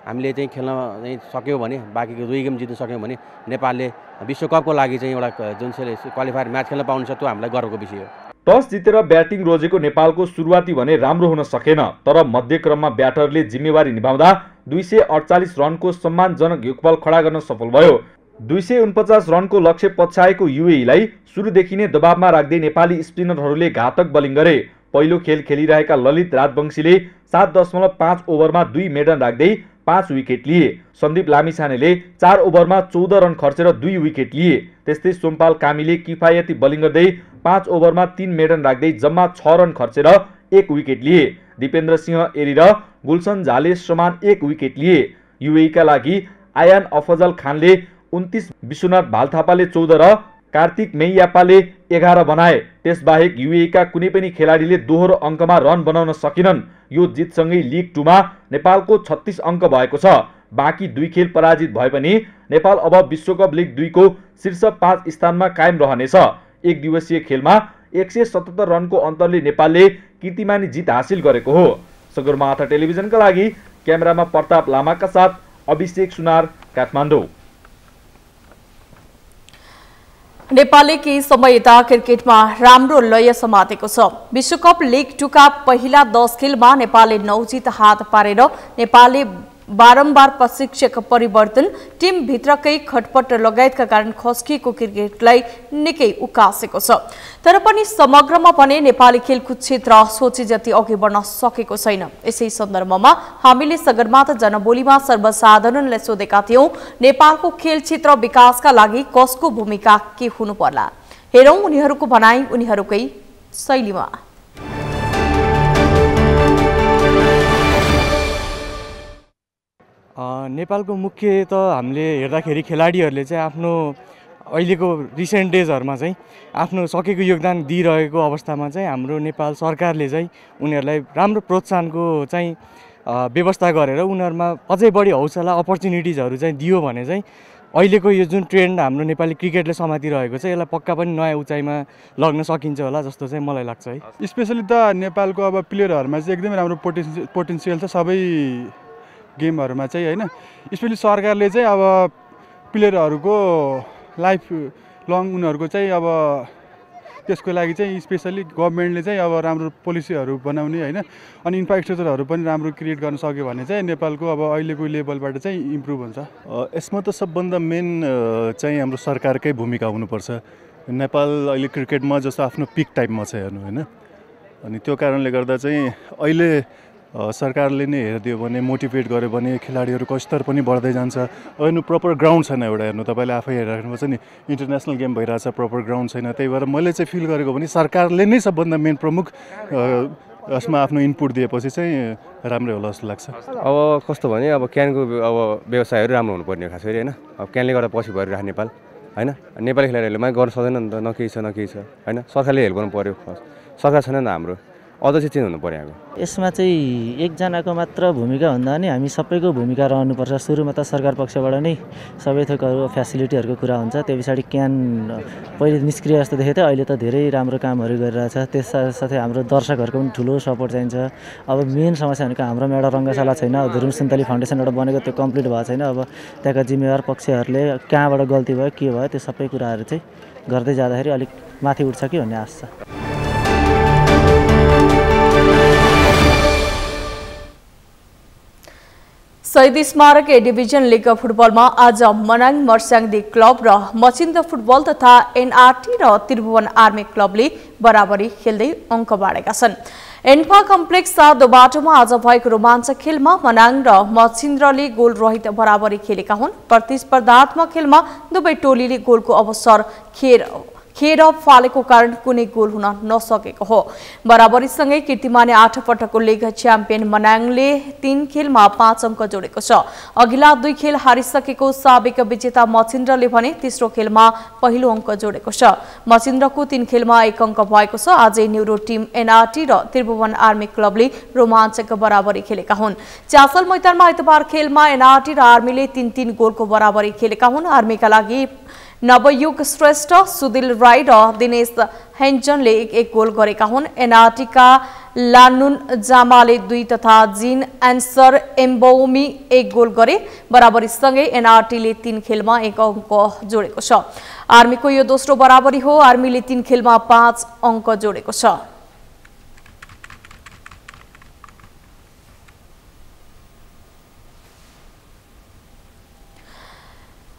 [SPEAKER 18] हामीले चाहिँ खेल्न चाहिँ सक्यौँ भने बाँकीको 2 गेम जित्न सक्यौँ भने नेपालले विश्वकपको लागि चाहिँ एउटा जुन क्वालिफायर म्याच खेल्न पाउनेछ त्यो हामीलाई गर्वको विषय हो।
[SPEAKER 17] टस जितेर ब्याटिङ रोजेको नेपालको सुरुवाती भने राम्रो हुन सकेन, तर मध्यक्रममा ब्याटरले जिम्मेवारी निभाउँदा 248 रनको सम्मानजनक योगफल खडा गर्न सफल भयो। 249 रनको लक्ष्य पछ्याएको यूएईलाई सुरुदेखि नै दबावमा राख्दै नेपाली स्पिनरहरूले घातक बलिङ गरे। पहिलो खेल खेलिरहेका ललित राजवंशीले 7.5 ओभरमा 2 मेडन राख्दै 5 विकेट लिए। सन्दीप लामिछानेले 4 ओभरमा 14 रन खर्चेर 2 विकेट लिए। त्यस्तै सोमपाल कामीले किफायती बलिङ गर्दै 5 ओभरमा 3 मेडन राख्दै जम्मा 6 रन खर्चेर 1 विकेट लिए। दिपेन्द्र सिंह एरी र गुलसन झाले समान 1 विकेट लिए। यूएईका लागि आयान अफजल खानले 29, विश्वनाथ भालथापाले 14 र कार्तिक मेय्यापाले 11 बनाए। त्यसबाहेक युएईका कुनै पनि खेलाडीले दोहोरो अङ्कमा रन बनाउन सकिनन्। यो जितसँगै लिग 2 मा नेपालको 36 अङ्क भएको छ। बाँकी 2 खेल पराजित भए पनि नेपाल अब विश्वकप लिग 2 को शीर्ष 5 स्थानमा कायम रहनेछ। एक दिवसीय खेलमा 177 रनको अन्तरले नेपालले कीर्तिमानी जित हासिल गरेको हो। सगरमाथा टेलिभिजनका लागि क्यामेरामा प्रताप लामाका साथ अभिषेक सुनार, काठमाडौँ।
[SPEAKER 2] नेपालले केही समय यता क्रिकेटमा राम्रो लय समातेको छ। विश्वकप लिग 2 का पहिला 10 खेलमा नेपालले 9 जित हात पारेर नेपालले बारम्बार प्रशिक्षक परिवर्तन, टिम भित्रकै खटपट लगायतका कारण खस्किएको क्रिकेटलाई निकै उकासेको छ। तर पनि समग्रमा भने नेपाली खेलकुद क्षेत्र सोचे जति अघि बढ्न सकेको छैन। यसै सन्दर्भमा हामीले सगरमाथा जनबोलीमा सर्वसाधारणलाई सोधेका थियौं, नेपालको खेल क्षेत्र विकासका लागि कसको भूमिका के हुनु पर्ला? हेरौं उनीहरूको भनाई उनीहरूकै शैलीमा।
[SPEAKER 19] नेपालको मुख्य त हामीले हेर्दाखेरि खेलाडीहरूले चाहिँ आफ्नो अहिलेको रिसेन्ट डेजहरूमा चाहिँ आफ्नो सकेको योगदान दिइरहेको अवस्थामा चाहिँ हाम्रो नेपाल सरकारले चाहिँ उनीहरूलाई राम्रो प्रोत्साहनको चाहिँ व्यवस्था गरेर उनीहरूमा अझै बढी हौसला अपर्च्युनिटिजहरू चाहिँ दियो भने चाहिँ अहिलेको यो जुन ट्रेन्ड हाम्रो नेपाली क्रिकेटले समातिरहेको छ यसलाई पक्का पनि नयाँ उचाइमा लग्न सकिन्छ होला जस्तो चाहिँ मलाई लाग्छ है।
[SPEAKER 20] स्पेसली त नेपालको अब प्लेयरहरूमा चाहिँ एकदमै राम्रो पोटेन्सियल छ सबै गेमहरूमा चाहिँ होइन। स्पेसली सरकारले चाहिँ अब प्लेयरहरूको लाइफ लङ उनीहरूको चाहिँ अब त्यसको लागि चाहिँ स्पेसली गभर्मेन्टले चाहिँ अब राम्रो पोलिसीहरू बनाउने होइन अनि इन्फ्रास्ट्रक्चरहरू पनि राम्रो क्रिएट गर्न सक्यो भने चाहिँ नेपालको अब अहिलेको लेभलबाट चाहिँ इम्प्रुभ हुन्छ।
[SPEAKER 21] यसमा त सबभन्दा मेन चाहिँ हाम्रो सरकारकै भूमिका हुनुपर्छ। नेपाल अहिले क्रिकेटमा जस्तो आफ्नो पिक टाइपमा छ हेर्नु होइन। अनि त्यो कारणले गर्दा चाहिँ अहिले सरकारले नै हेरिदियो भने मोटिभेट गर्यो भने खेलाडीहरूको स्तर पनि बढ्दै जान्छ। अहिले प्रपर ग्राउन्ड छैन एउटा हेर्नु तपाईँले आफै हेरिराख्नुपर्छ नि, इन्टरनेसनल गेम भइरहेछ प्रपर ग्राउन्ड छैन। त्यही भएर मैले चाहिँ फिल गरेको भने सरकारले नै सबभन्दा मेन प्रमुख यसमा आफ्नो इनपुट दिएपछि चाहिँ राम्रै होला जस्तो लाग्छ।
[SPEAKER 18] अब कस्तो भने अब क्यानको अब व्यवसायहरू राम्रो हुनुपर्ने खास गरी होइन। अब क्यानले गर्दा पछि भइरहेको नेपाल होइन। नेपाली खेलाडीहरूले मा गर्न सक्दैन नि त, न केही छ न केही छ होइन। सरकारले हेल्प गर्नु पऱ्यो, सरकार छैन नि त हाम्रो, अझ चाहिँ चेन्ज हुनु पर्यो।
[SPEAKER 22] यसमा चाहिँ एकजनाको मात्र भूमिका भन्दा नि हामी सबैको भूमिका रहनुपर्छ। सुरुमा त सरकार पक्षबाट नै सबै थोकहरू फेसिलिटीहरूको कुरा हुन्छ। त्यो पछाडि क्यान पहिले निष्क्रिय जस्तो देखेको थियो, अहिले त धेरै राम्रो कामहरू गरिरहेछ। त्यस साथै हाम्रो दर्शकहरूको पनि ठुलो सपोर्ट चाहिन्छ। अब मेन समस्या भनेको हाम्रो एउटा रङ्गशाला छैन, धुरुम सुन्तली फाउन्डेसन एउटा बनेको त्यो कम्प्लिट भएको छैन। अब त्यहाँका जिम्मेवार पक्षहरूले कहाँबाट गल्ती भयो के भयो त्यो सबै कुराहरू चाहिँ गर्दै जाँदाखेरि अलिक माथि उठ्छ कि भन्ने आश छ।
[SPEAKER 2] शहीद स्मारक ए डिभिजन लिग फुटबलमा आज मनाङ मर्स्याङदी क्लब र मचिन्द्र फुटबल तथा एनआरटी र त्रिभुवन आर्मी क्लबले बराबरी खेल्दै अङ्क बाँडेका छन्। एन्फा कम्प्लेक्स 7 बाटोमा आज भएको रोमाञ्चक खेलमा मनाङ र मचिन्द्रले गोल रहित बराबरी खेलेका हुन्। प्रतिस्पर्धात्मक खेलमा दुवै टोलीले गोलको अवसर खेर फालेको कारण कुनै गोल हुन नसकेको हो। बराबरीसँगै कीर्तिमानी 8 पटकको लिग च्याम्पियन मनाङले 3 खेलमा 5 अङ्क जोडेको छ। अघिल्ला 2 खेल हारिसकेको साबिक विजेता मचिन्द्रले भने तेस्रो खेलमा पहिलो अङ्क जोडेको छ। मचिन्द्रको 3 खेलमा 1 अङ्क भएको छ। आजै न्युरो टिम एनआरटी र त्रिभुवन आर्मी क्लबले रोमाञ्चक बराबरी खेलेका हुन्। च्यासल मैदानमा आइतबार खेलमा एनआरटी र आर्मीले 3-3 गोलको बराबरी खेलेका हुन्। आर्मीका लागि नवयुग श्रेष्ठ, सुदिल राई र दिनेश हेन्जनले 1-1 गोल गरेका हुन्। एनआरटीका लानुन जामाले 2 तथा जिन एन्सर एम्बोमी 1 गोल गरे। बराबरीसँगै एनआरटीले 3 खेलमा 1 अङ्क जोडेको छ। आर्मीको यो दोस्रो बराबरी हो। आर्मीले 3 खेलमा 5 अङ्क जोडेको छ।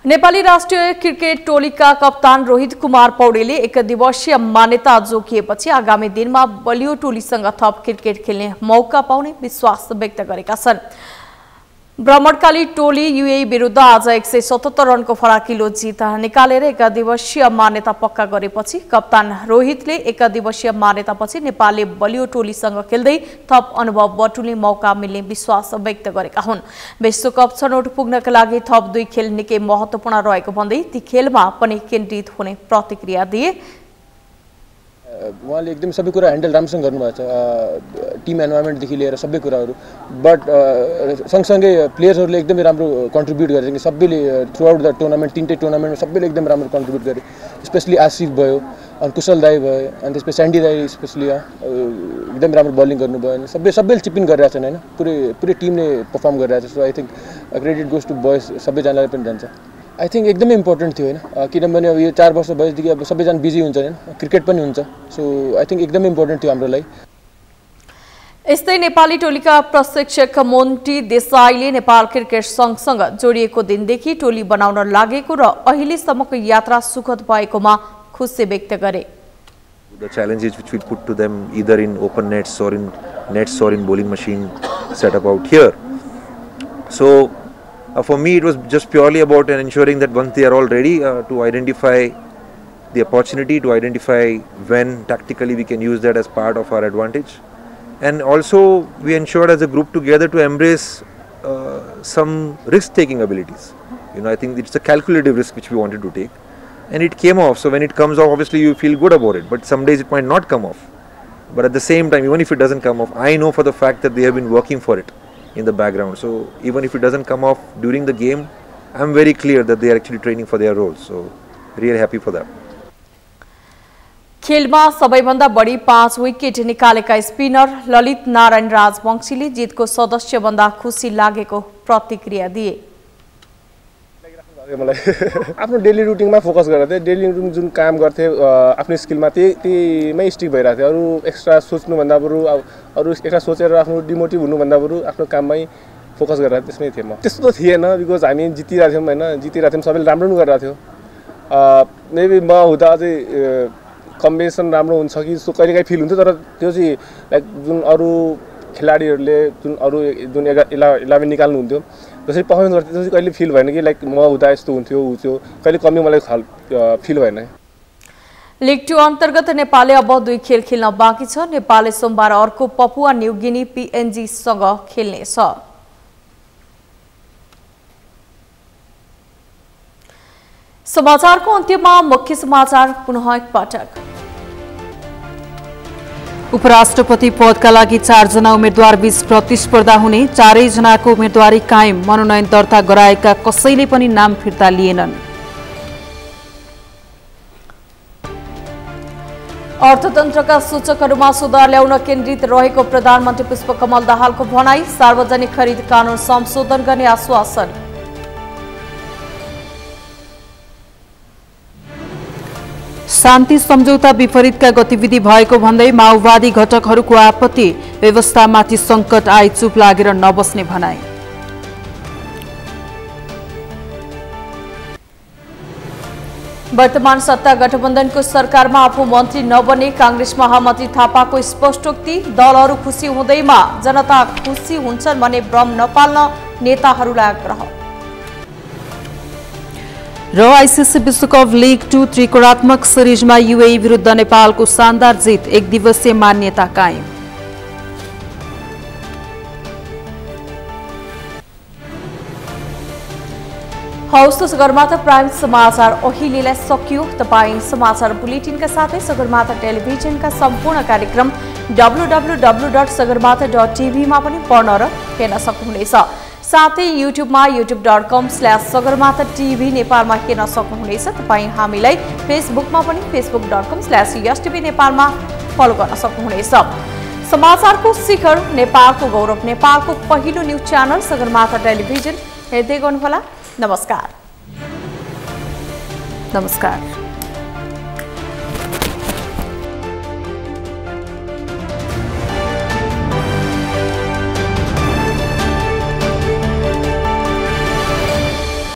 [SPEAKER 2] नेपाली राष्ट्रिय क्रिकेट टोलीका कप्तान रोहित कुमार पौडेलले 1 दिवसीय मान्यता जोगिएपछि आगामी दिनमा बलियो टोलीसँग थप क्रिकेट खेल्ने मौका पाउने विश्वास व्यक्त गरेका छन्। भ्रमणकाली टोली युएई विरुद्ध आज 177 रनको फराकिलो जित निकालेर 1 दिवसीय मान्यता पक्का गरेपछि कप्तान रोहितले 1 दिवसीय मान्यतापछि नेपालले बलियो टोलीसँग खेल्दै थप अनुभव बटुल्ने मौका मिल्ने विश्वास व्यक्त गरेका हुन्। विश्वकप छनौट पुग्नका लागि थप 2 खेल निकै महत्त्वपूर्ण रहेको भन्दै ती खेलमा पनि केन्द्रित हुने प्रतिक्रिया दिए।
[SPEAKER 3] उहाँले एकदम सबै कुरा ह्यान्डल राम्रोसँग गर्नुभएको छ, टिम एन्भाइरोमेन्टदेखि लिएर सबै कुराहरू। बट सँगसँगै प्लेयर्सहरूले एकदमै राम्रो कन्ट्रिब्युट गरेको छ सबैले थ्रु आउट द टुर्नामेन्ट, तिनटै टुर्नामेन्टमा सबैले एकदम राम्रो कन्ट्रिब्युट गरे। स्पेसली आसिफ भयो, अनि कुशल दाई भयो, अनि त्यसपछि स्यान्डी दाई स्पेसली एकदम राम्रो बलिङ गर्नुभयो। अनि सबैले चिपिन गरिरहेको छन् होइन, पुरै टिमले पर्फर्म गरिरहेको छ। So I think credit goes to boys, सबैजनालाई पनि जान्छ। आई थिङ्क एकदमै इम्पोर्टेन्ट थियो होइन, किनभने अब यो 4 वर्ष भएदेखि अब सबैजना बिजी हुन्छ होइन, क्रिकेट पनि हुन्छ। सो आई थिङ्क एकदमै इम्पोर्टेन्ट थियो हाम्रो लागि।
[SPEAKER 2] यस्तै नेपाली टोलीका प्रशिक्षक मोन्टी देसाईले नेपाल क्रिकेट संघसँग जोडिएको दिनदेखि टोली बनाउन लागेको र अहिलेसम्मको यात्रा सुखद भएकोमा खुसी व्यक्त गरे।
[SPEAKER 4] The challenges which we put to them either in open nets or in bowling machine set up out here. So for me it was just purely about ensuring that once they are all ready to identify the opportunity, to identify when tactically we can use that as part of our advantage. And also we ensured as a group together to embrace some risk-taking abilities. I think it's a calculative risk which we wanted to take, and it came off. So when it comes off, obviously you feel good about it, but some days it might not come off. But at the same time, even if it doesn't come off, I know for the fact that they have been working for it in the background. So even if it doesn't come off during the game, I'm very clear that they are actually training for their roles. So really happy for that.
[SPEAKER 2] खेलमा सबैभन्दा बढी 5 wicket निकालेका spinner Lalit Narayan राजवंशीले जितको सदस्य भन्दा खुसी लागेको प्रतिक्रिया दिए।
[SPEAKER 3] मलाई आफ्नो डेली रुटिनमा फोकस गरेर थिए, डेली रुटिन जुन काम गर्थे आफ्नो स्किलमा त्यहीमै स्टिक भइरहेको थियो। अरू एक्स्ट्रा सोच्नु भन्दा बरु अरू एक्स्ट्रा सोचेर आफ्नो डिमोटिभ हुनु भन्दा बरु आफ्नो काममै फोकस गरेर त्यसमै थिए। म त्यस्तो थिएन, बिकज हामी जितिरहेको थियौँ हैन, जितिरहेको थियौँ, सबैले राम्रो पनि गरिरहेको थियो। मेबी म हुँदा अझै कम्बिनेसन राम्रो हुन्छ कि जस्तो कहिलेकाहीँ फिल हुन्थ्यो, तर त्यो चाहिँ लाइक जुन अरू खेलाडीहरूले जुन 11 निकाल्नु हुन्थ्यो जसरी पर्फर्मेन्स गर्थ्यो त्यसरी कहिले फिल भएन कि लाइक म हुँदा यस्तो हुन्थ्यो हुन्थ्यो, कहिले कमी मलाई फिल भएन।
[SPEAKER 2] लिग 2 अन्तर्गत नेपालले अब 2 खेल खेल्न बाँकी छ। नेपालले सोमबार अर्को पपुवा न्युगिनी PNG सँग खेल्नेछ। समाचारको अन्त्यमा मुख्य समाचार पुनः एकपटक।
[SPEAKER 1] उपराष्ट्रपति पदका लागि 4 जना उम्मेद्वार बीच प्रतिस्पर्धा हुने, 4 जनाको उम्मेदवारी कायम, मनोनयन दर्ता गराएका कसैले पनि नाम फिर्ता लिएनन्।
[SPEAKER 2] अर्थतन्त्रका सूचकहरूमा सुधार ल्याउन केन्द्रित रहेको प्रधानमन्त्री पुष्पकमल दाहालको भनाई, सार्वजनिक खरिद कानून संशोधन गर्ने आश्वासन।
[SPEAKER 1] शान्ति सम्झौता विपरीतका गतिविधि भएको भन्दै माओवादी घटकहरूको आपत्ति, व्यवस्थामाथि संकट आए चुप लागेर नबस्ने भनाई।
[SPEAKER 2] वर्तमान सत्ता गठबन्धनको सरकारमा आफू मन्त्री नबने कांग्रेस महामन्त्री थापाको स्पष्टोक्ति, दलहरू खुसी हुँदैमा जनता खुसी हुन्छन् भन्ने भ्रम नपाल्न नेताहरूलाई आग्रह।
[SPEAKER 1] र आइसिसी विश्वकप लिग 2 त्रिकोणात्मक सिरिजमा UAE विरुद्ध नेपालको शानदार जित, 1 दिवसीय मान्यता कायम।
[SPEAKER 2] हौस् त सगरमाथा प्राइम समाचार अहिलेलाई सकियो। तपाईँ समाचार बुलेटिनका साथै सगरमाथा टेलिभिजनका सम्पूर्ण कार्यक्रम www.sagarmatha.tv मा पनि पढ्न र हेर्न सक्नुहुनेछ। साथै युट्युबमा youtube.com/sagarmatha TV नेपालमा हेर्न सक्नुहुनेछ। तपाईँ हामीलाई फेसबुकमा पनि facebook.com/yastv नेपालमा फलो गर्न सक्नुहुनेछ। समाचारको शिखर, नेपालको गौरव, नेपालको पहिलो न्युज च्यानल सगरमाथा टेलिभिजन हेर्दै गर्नुहोला। नमस्कार।